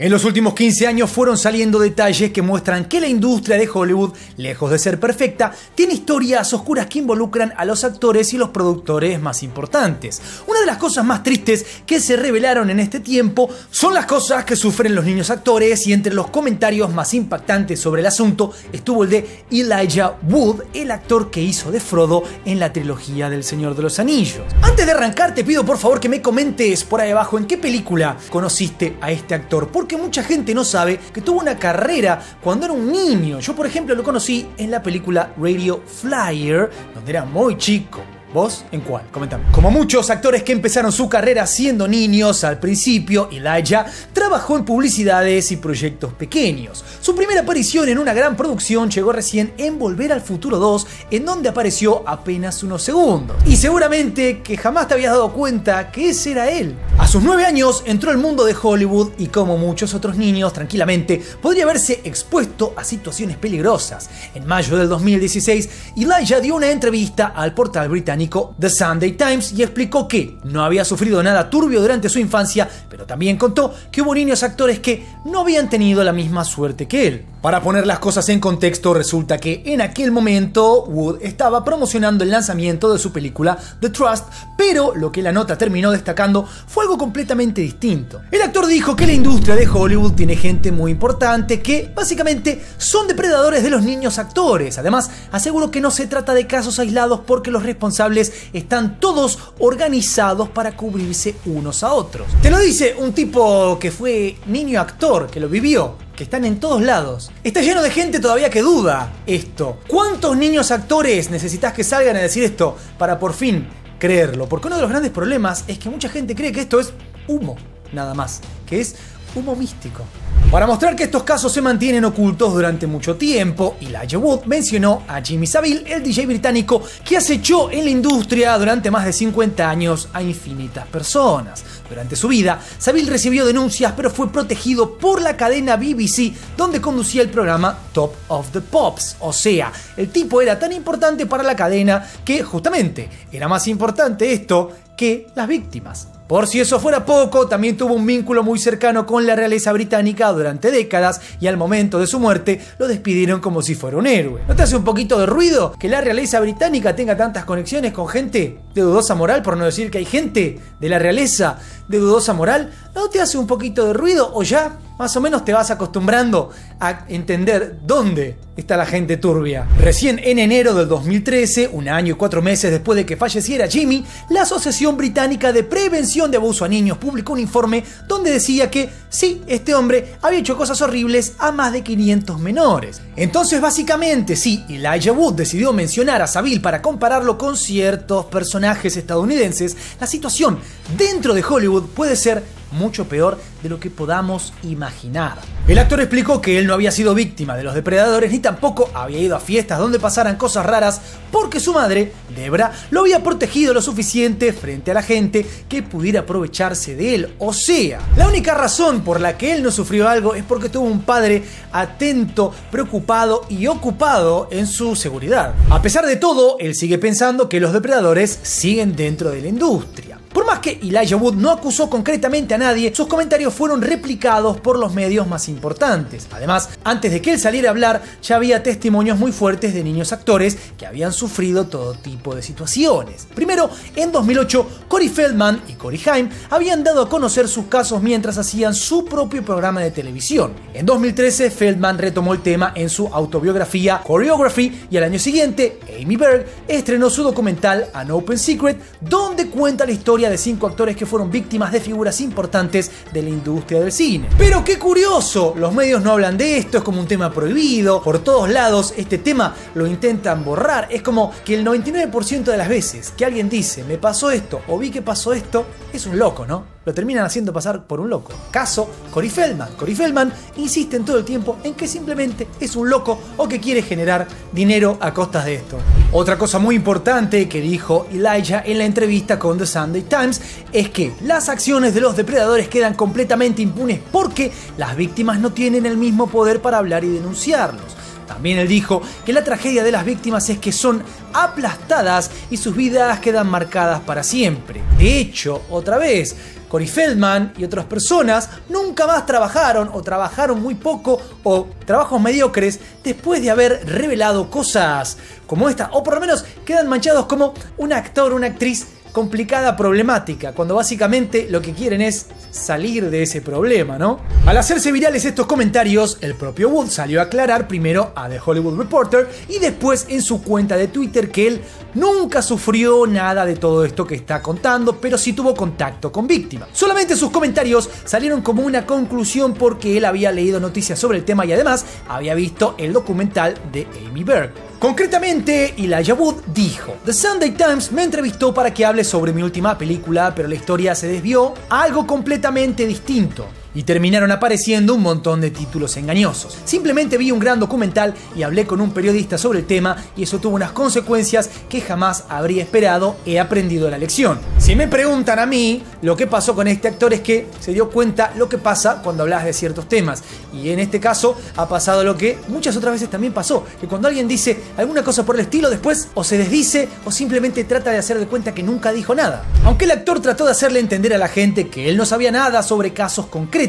En los últimos 15 años fueron saliendo detalles que muestran que la industria de Hollywood, lejos de ser perfecta, tiene historias oscuras que involucran a los actores y los productores más importantes. Una de las cosas más tristes que se revelaron en este tiempo son las cosas que sufren los niños actores, y entre los comentarios más impactantes sobre el asunto estuvo el de Elijah Wood, el actor que hizo de Frodo en la trilogía del Señor de los Anillos. Antes de arrancar, te pido por favor que me comentes por ahí abajo en qué película conociste a este actor, porque mucha gente no sabe que tuvo una carrera cuando era un niño. Yo, por ejemplo, lo conocí en la película Radio Flyer, donde era muy chico. ¿Vos en cuál? Comentame. Como muchos actores que empezaron su carrera siendo niños al principio, Elijah trabajó en publicidades y proyectos pequeños. Su primera aparición en una gran producción llegó recién en Volver al Futuro 2, en donde apareció apenas unos segundos. Y seguramente que jamás te habías dado cuenta que ese era él. A sus 9 años entró al mundo de Hollywood y, como muchos otros niños, tranquilamente podría haberse expuesto a situaciones peligrosas. En mayo del 2016, Elijah dio una entrevista al portal británico The Sunday Times y explicó que no había sufrido nada turbio durante su infancia, pero también contó que hubo niños actores que no habían tenido la misma suerte que él. Para poner las cosas en contexto, resulta que en aquel momento Wood estaba promocionando el lanzamiento de su película The Trust, pero lo que la nota terminó destacando fue algo completamente distinto. El actor dijo que la industria de Hollywood tiene gente muy importante que básicamente son depredadores de los niños actores. Además, aseguró que no se trata de casos aislados porque los responsables están todos organizados para cubrirse unos a otros. Te lo dice un tipo que fue niño actor, que lo vivió, que están en todos lados. Está lleno de gente todavía que duda esto. ¿Cuántos niños actores necesitas que salgan a decir esto para por fin creerlo? Porque uno de los grandes problemas es que mucha gente cree que esto es humo, nada más, que es humo místico. Para mostrar que estos casos se mantienen ocultos durante mucho tiempo, Elijah Wood mencionó a Jimmy Savile, el DJ británico que acechó en la industria durante más de 50 años a infinitas personas. Durante su vida, Savile recibió denuncias, pero fue protegido por la cadena BBC, donde conducía el programa Top of the Pops. O sea, el tipo era tan importante para la cadena que justamente era más importante esto que las víctimas. Por si eso fuera poco, también tuvo un vínculo muy cercano con la realeza británica durante décadas, y al momento de su muerte lo despidieron como si fuera un héroe. ¿No te hace un poquito de ruido que la realeza británica tenga tantas conexiones con gente de dudosa moral, por no decir que hay gente de la realeza de dudosa moral? ¿No te hace un poquito de ruido, o ya más o menos te vas acostumbrando a entender dónde está la gente turbia? Recién en enero del 2013, un año y 4 meses después de que falleciera Jimmy, la Asociación Británica de Prevención de Abuso a Niños publicó un informe donde decía que sí, este hombre había hecho cosas horribles a más de 500 menores. Entonces, básicamente, sí, Elijah Wood decidió mencionar a Savile para compararlo con ciertos personajes estadounidenses, la situación dentro de Hollywood puede ser mucho peor de lo que podamos imaginar. El actor explicó que él no había sido víctima de los depredadores ni tampoco había ido a fiestas donde pasaran cosas raras, porque su madre, Debra, lo había protegido lo suficiente frente a la gente que pudiera aprovecharse de él. O sea, la única razón por la que él no sufrió algo es porque tuvo un padre atento, preocupado y ocupado en su seguridad. A pesar de todo, él sigue pensando que los depredadores siguen dentro de la industria. Por más que Elijah Wood no acusó concretamente a nadie, sus comentarios fueron replicados por los medios más importantes. Además, antes de que él saliera a hablar, ya había testimonios muy fuertes de niños actores que habían sufrido todo tipo de situaciones. Primero, en 2008, Corey Feldman y Corey Haim habían dado a conocer sus casos mientras hacían su propio programa de televisión. En 2013, Feldman retomó el tema en su autobiografía Choreography, y al año siguiente, Amy Berg estrenó su documental An Open Secret, donde cuenta la historia de 5 actores que fueron víctimas de figuras importantes de la industria del cine. Pero qué curioso, los medios no hablan de esto, es como un tema prohibido, por todos lados este tema lo intentan borrar. Es como que el 99% de las veces que alguien dice me pasó esto o vi que pasó esto, es un loco, ¿no? Lo terminan haciendo pasar por un loco. Caso Corey Feldman. Corey Feldman insiste en todo el tiempo en que simplemente es un loco o que quiere generar dinero a costas de esto. Otra cosa muy importante que dijo Elijah en la entrevista con The Sunday Times es que las acciones de los depredadores quedan completamente impunes porque las víctimas no tienen el mismo poder para hablar y denunciarlos. También él dijo que la tragedia de las víctimas es que son aplastadas y sus vidas quedan marcadas para siempre. De hecho, otra vez, Corey Feldman y otras personas nunca más trabajaron o trabajaron muy poco o trabajos mediocres después de haber revelado cosas como esta, o por lo menos quedan manchados como un actor o una actriz complicada, problemática, cuando básicamente lo que quieren es salir de ese problema, ¿no? Al hacerse virales estos comentarios, el propio Wood salió a aclarar primero a The Hollywood Reporter y después en su cuenta de Twitter que él nunca sufrió nada de todo esto que está contando, pero sí tuvo contacto con víctimas. Solamente sus comentarios salieron como una conclusión porque él había leído noticias sobre el tema y además había visto el documental de Amy Berg. Concretamente, Elijah Wood dijo: The Sunday Times me entrevistó para que hable sobre mi última película, pero la historia se desvió a algo completamente distinto. Y terminaron apareciendo un montón de títulos engañosos. Simplemente vi un gran documental y hablé con un periodista sobre el tema y eso tuvo unas consecuencias que jamás habría esperado. He aprendido la lección. Si me preguntan a mí, lo que pasó con este actor es que se dio cuenta lo que pasa cuando hablas de ciertos temas. Y en este caso ha pasado lo que muchas otras veces también pasó, que cuando alguien dice alguna cosa por el estilo, después o se desdice o simplemente trata de hacer de cuenta que nunca dijo nada. Aunque el actor trató de hacerle entender a la gente que él no sabía nada sobre casos concretos,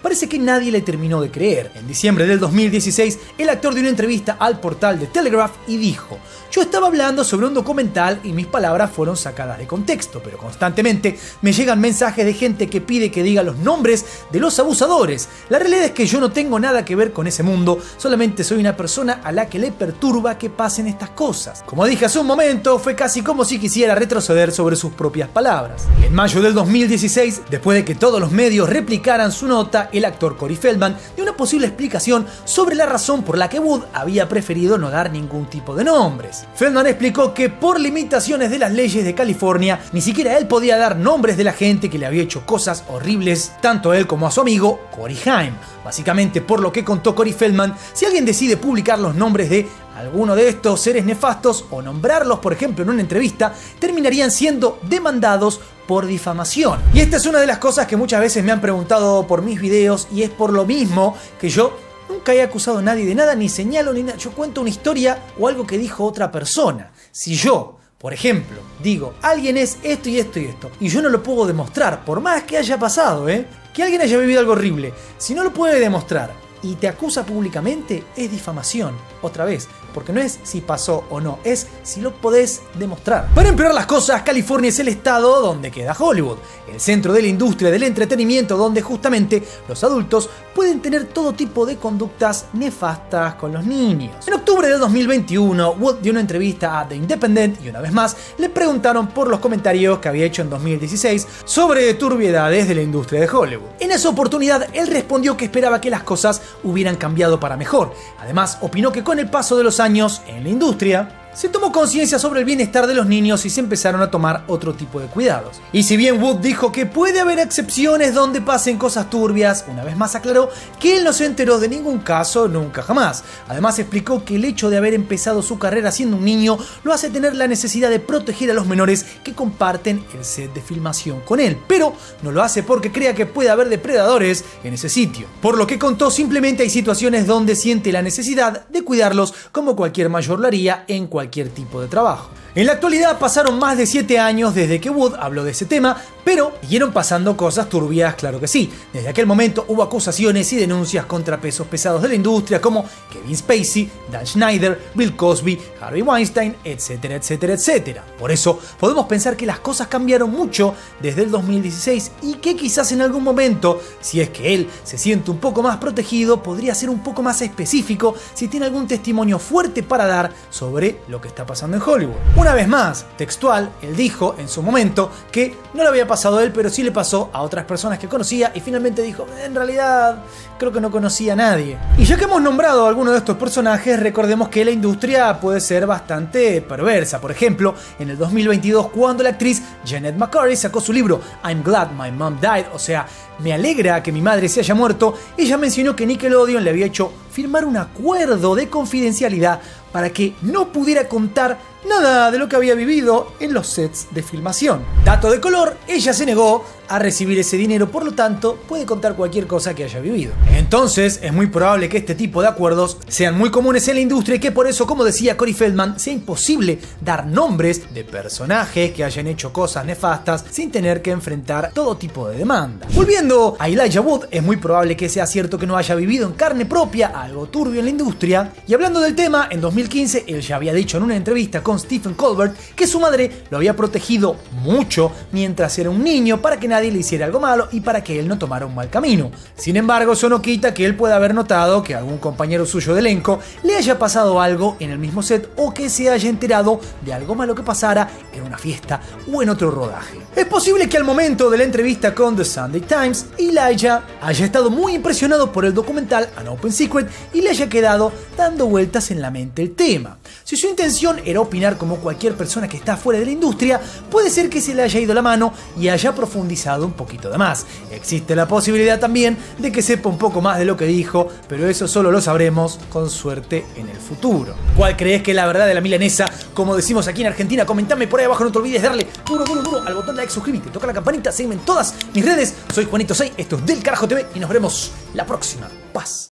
parece que nadie le terminó de creer. En diciembre del 2016, el actor dio una entrevista al portal de Telegraph y dijo: yo estaba hablando sobre un documental y mis palabras fueron sacadas de contexto, pero constantemente me llegan mensajes de gente que pide que diga los nombres de los abusadores. La realidad es que yo no tengo nada que ver con ese mundo, solamente soy una persona a la que le perturba que pasen estas cosas. Como dije hace un momento, fue casi como si quisiera retroceder sobre sus propias palabras. En mayo del 2016, después de que todos los medios replicaran su nota, el actor Corey Feldman dio una posible explicación sobre la razón por la que Wood había preferido no dar ningún tipo de nombres. Feldman explicó que por limitaciones de las leyes de California, ni siquiera él podía dar nombres de la gente que le había hecho cosas horribles, tanto a él como a su amigo Corey Haim. Básicamente, por lo que contó Corey Feldman, si alguien decide publicar los nombres de alguno de estos seres nefastos o nombrarlos, por ejemplo, en una entrevista, terminarían siendo demandados por difamación. Y esta es una de las cosas que muchas veces me han preguntado por mis videos y es por lo mismo que yo nunca he acusado a nadie de nada, ni señalo ni nada. Yo cuento una historia o algo que dijo otra persona. Si yo, por ejemplo, digo, alguien es esto y esto y esto, y yo no lo puedo demostrar, por más que haya pasado, que alguien haya vivido algo horrible, si no lo puede demostrar y te acusa públicamente, es difamación. Otra vez, porque no es si pasó o no, es si lo podés demostrar. Para empeorar las cosas, California es el estado donde queda Hollywood, el centro de la industria del entretenimiento donde justamente los adultos pueden tener todo tipo de conductas nefastas con los niños. En octubre de 2021, Wood dio una entrevista a The Independent y una vez más le preguntaron por los comentarios que había hecho en 2016 sobre turbiedades de la industria de Hollywood. En esa oportunidad, él respondió que esperaba que las cosas hubieran cambiado para mejor. Además, opinó que con el paso de los años en la industria, se tomó conciencia sobre el bienestar de los niños y se empezaron a tomar otro tipo de cuidados. Y si bien Wood dijo que puede haber excepciones donde pasen cosas turbias, una vez más aclaró que él no se enteró de ningún caso nunca jamás. Además explicó que el hecho de haber empezado su carrera siendo un niño lo hace tener la necesidad de proteger a los menores que comparten el set de filmación con él, pero no lo hace porque crea que puede haber depredadores en ese sitio. Por lo que contó, simplemente hay situaciones donde siente la necesidad de cuidarlos como cualquier mayor lo haría en cualquier tipo de trabajo. En la actualidad pasaron más de 7 años desde que Wood habló de ese tema, pero siguieron pasando cosas turbias, claro que sí. Desde aquel momento hubo acusaciones y denuncias contra pesos pesados de la industria como Kevin Spacey, Dan Schneider, Bill Cosby, Harvey Weinstein, etcétera, etcétera, etcétera. Por eso podemos pensar que las cosas cambiaron mucho desde el 2016 y que quizás en algún momento, si es que él se siente un poco más protegido, podría ser un poco más específico si tiene algún testimonio fuerte para dar sobre lo que está pasando en Hollywood. Una vez más, textual, él dijo en su momento que no le había pasado a él, pero sí le pasó a otras personas que conocía y finalmente dijo, en realidad creo que no conocía a nadie. Y ya que hemos nombrado a alguno de estos personajes, recordemos que la industria puede ser bastante perversa. Por ejemplo, en el 2022, cuando la actriz Janet McCurry sacó su libro I'm Glad My Mom Died, o sea, me alegra que mi madre se haya muerto, ella mencionó que Nickelodeon le había hecho firmar un acuerdo de confidencialidad para que no pudiera contar nada de lo que había vivido en los sets de filmación. Dato de color, ella se negó a recibir ese dinero, por lo tanto puede contar cualquier cosa que haya vivido. Entonces es muy probable que este tipo de acuerdos sean muy comunes en la industria y que por eso, como decía Corey Feldman, sea imposible dar nombres de personajes que hayan hecho cosas nefastas sin tener que enfrentar todo tipo de demanda. Volviendo a Elijah Wood, es muy probable que sea cierto que no haya vivido en carne propia algo turbio en la industria. Y hablando del tema, en 2015 él ya había dicho en una entrevista con Stephen Colbert que su madre lo había protegido mucho mientras era un niño para que nadie le hiciera algo malo y para que él no tomara un mal camino. Sin embargo, eso no quita que él pueda haber notado que algún compañero suyo de elenco le haya pasado algo en el mismo set o que se haya enterado de algo malo que pasara en una fiesta o en otro rodaje. Es posible que al momento de la entrevista con The Sunday Times, Elijah haya estado muy impresionado por el documental An Open Secret y le haya quedado dando vueltas en la mente el tema. Si su intención era opinar como cualquier persona que está fuera de la industria, puede ser que se le haya ido la mano y haya profundizado un poquito de más. Existe la posibilidad también de que sepa un poco más de lo que dijo, pero eso solo lo sabremos con suerte en el futuro. ¿Cuál crees que es la verdad de la milanesa? Como decimos aquí en Argentina, comentame por ahí abajo, no te olvides de darle duro al botón de like, suscríbete, toca la campanita, sígueme en todas mis redes. Soy Juanito 6, esto es Del Carajo TV y nos veremos la próxima. Paz.